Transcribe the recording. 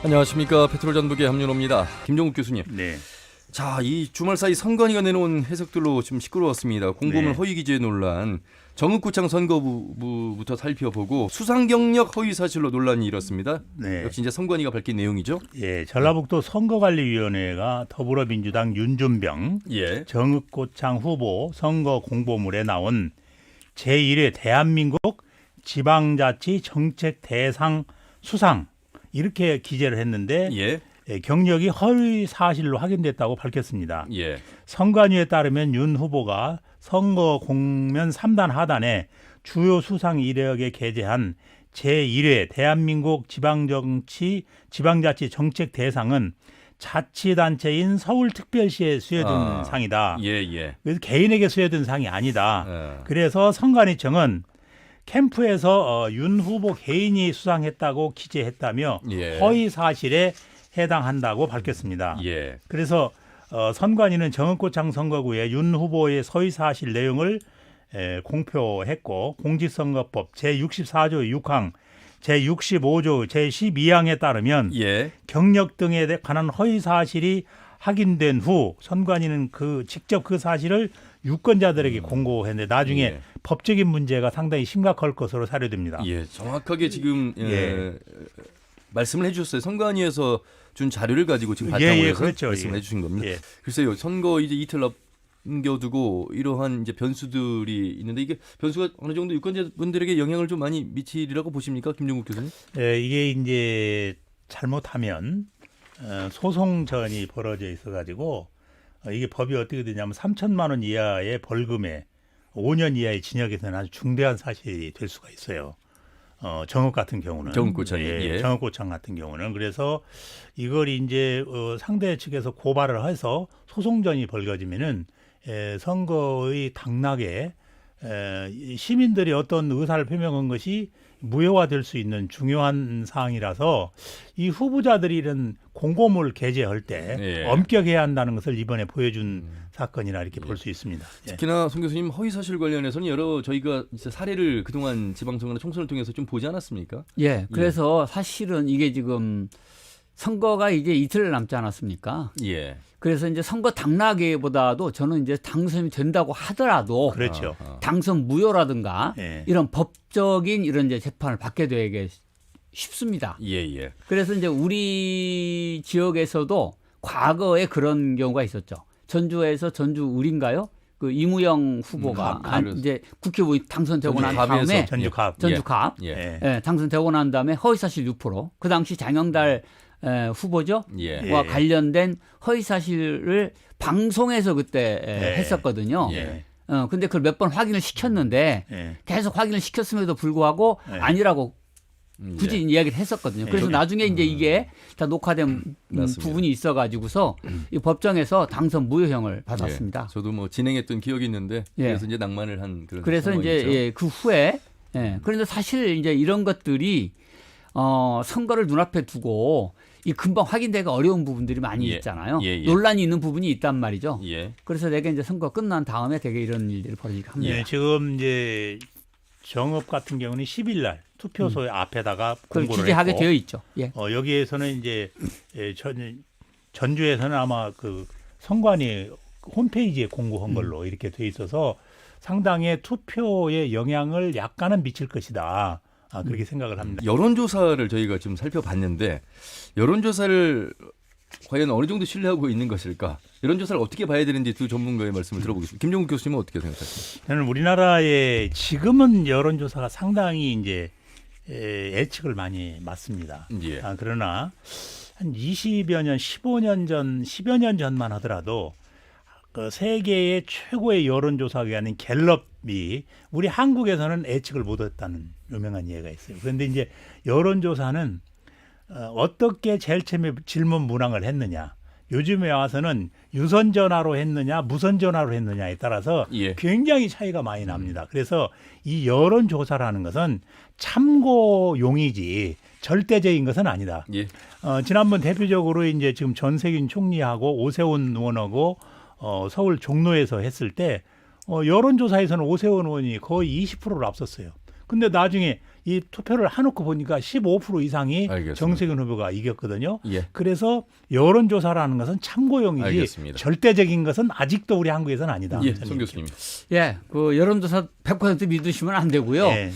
안녕하십니까. 페트롤 전북의 함윤호입니다. 김종욱 교수님. 네. 자, 이 주말 사이 선관위가 내놓은 해석들로 좀 시끄러웠습니다. 공보물 네. 허위 기재 논란, 정읍구청 선거부부터 살펴보고 수상 경력 허위 사실로 논란이 일었습니다. 네. 역시 이제 선관위가 밝힌 내용이죠. 예, 전라북도 선거관리위원회가 더불어민주당 윤준병 정읍구청 후보 선거 공보물에 나온 제1회 대한민국 지방자치 정책 대상 수상 이렇게 기재를 했는데 경력이 허위 사실로 확인됐다고 밝혔습니다. 선관위에 따르면 윤 후보가 선거 공면 3단 하단에 주요 수상 이력에 게재한 제1회 대한민국 지방자치 정책 대상은 자치단체인 서울특별시에 수여된 상이다. 그래서 개인에게 수여된 상이 아니다. 그래서 선관위청은 캠프에서 윤 후보 개인이 수상했다고 기재했다며 허위 사실에 해당한다고 밝혔습니다. 그래서 선관위는 정읍구청 선거구에 윤 후보의 허위 사실 내용을 공표했고 공직선거법 제64조 6항 제65조 제12항에 따르면 경력 등에 관한 허위 사실이 확인된 후 선관위는 직접 그 사실을 유권자들에게 공고했는데 나중에 법적인 문제가 상당히 심각할 것으로 사료됩니다. 정확하게 지금 말씀을 해주셨어요. 선관위에서 준 자료를 가지고 지금 바탕으로 해서 그렇죠. 말씀을 해주신 겁니다. 글쎄요, 선거 이제 이틀 남겨두고 이러한 이제 변수들이 있는데 이게 변수가 어느 정도 유권자분들에게 영향을 좀 많이 미치리라고 보십니까, 김종국 교수님? 이게 이제 잘못하면 소송전이 벌어져 있어가지고 이게 법이 어떻게 되냐면 3천만 원 이하의 벌금에 5년 이하의 징역에서는 아주 중대한 사실이 될 수가 있어요. 정읍 같은 경우는 정읍구청 같은 경우는 그래서 이걸 이제 상대 측에서 고발을 해서 소송전이 벌어지면은 선거의 당락에 시민들이 어떤 의사를 표명한 것이 무효화될 수 있는 중요한 사항이라서 이 후보자들이 이런 공고물 게재할 때 엄격해야 한다는 것을 이번에 보여준 사건이라 이렇게 볼 수 있습니다. 특히나 송 교수님 허위 사실 관련해서는 여러 저희가 이제 사례를 그동안 지방선거나 총선을 통해서 좀 보지 않았습니까? 그래서 사실은 이게 지금 선거가 이제 이틀 남지 않았습니까? 그래서 이제 선거 당락에보다도 저는 이제 당선이 된다고 하더라도 그렇죠. 당선 무효라든가 이런 법적인 이런 이제 재판을 받게 되게 쉽습니다. 그래서 이제 우리 지역에서도 과거에 그런 경우가 있었죠. 전주에서 전주 을인가요? 그 이무영 후보가 이제 국회의원 당선되고 난 다음에 전주갑 당선되고 난 다음에 허위사실 6%, 그 당시 장영달 후보죠. 와 관련된 허위사실을 방송에서 그때 했었거든요. 근데 그걸 몇 번 확인을 시켰는데 계속 확인을 시켰음에도 불구하고 아니라고 굳이 이야기를 했었거든요. 그래서 나중에 이제 이게 다 녹화된 부분이 있어가지고서 이 법정에서 당선 무효형을 받았습니다. 저도 뭐 진행했던 기억이 있는데 그래서 이제 낭만을 한 그런 그래서 상황이죠. 이제 그 후에 그런데 사실 이제 이런 것들이 선거를 눈앞에 두고 이 금방 확인되기가 어려운 부분들이 많이 있잖아요. 논란이 있는 부분이 있단 말이죠. 그래서 내가 이제 선거 끝난 다음에 되게 이런 일들이 벌어지게 합니다. 지금 이제 정읍 같은 경우는 10일 날 투표소 앞에다가 공고를 기재하게 했고, 되어 있죠. 여기에서는 이제 전주에서는 아마 그 선관위 홈페이지에 공고한 걸로 이렇게 돼 있어서 상당히 투표에 영향을 약간은 미칠 것이다. 그렇게 생각을 합니다. 여론조사를 저희가 좀 살펴봤는데 여론조사를 과연 어느 정도 신뢰하고 있는 것일까? 여론조사를 어떻게 봐야 되는지 두 전문가의 말씀을 들어보겠습니다. 김종국 교수님은 어떻게 생각하십니까? 저는 우리나라에 지금은 여론조사가 상당히 이제 예측을 많이 맞습니다. 그러나 한 20여 년, 15년 전, 10여 년 전만 하더라도 그 세계의 최고의 여론조사가 아닌 갤럽이 우리 한국에서는 예측을 못했다는 유명한 예가 있어요. 그런데 이제 여론조사는 어떻게 제일 처음에 질문 문항을 했느냐, 요즘에 와서는 유선 전화로 했느냐 무선 전화로 했느냐에 따라서 굉장히 차이가 많이 납니다. 그래서 이 여론조사라는 것은 참고용이지 절대적인 것은 아니다. 지난번 대표적으로 이제 지금 전세균 총리하고 오세훈 의원하고 서울 종로에서 했을 때 여론조사에서는 오세훈 의원이 거의 20%를 앞섰어요. 근데 나중에 이 투표를 해놓고 보니까 15% 이상이 알겠습니다. 정세균 후보가 이겼거든요. 예. 그래서 여론조사라는 것은 참고용이지 알겠습니다. 절대적인 것은 아직도 우리 한국에서는 아니다. 예, 송 교수님. 예, 그 여론조사 100% 믿으시면 안 되고요. 예.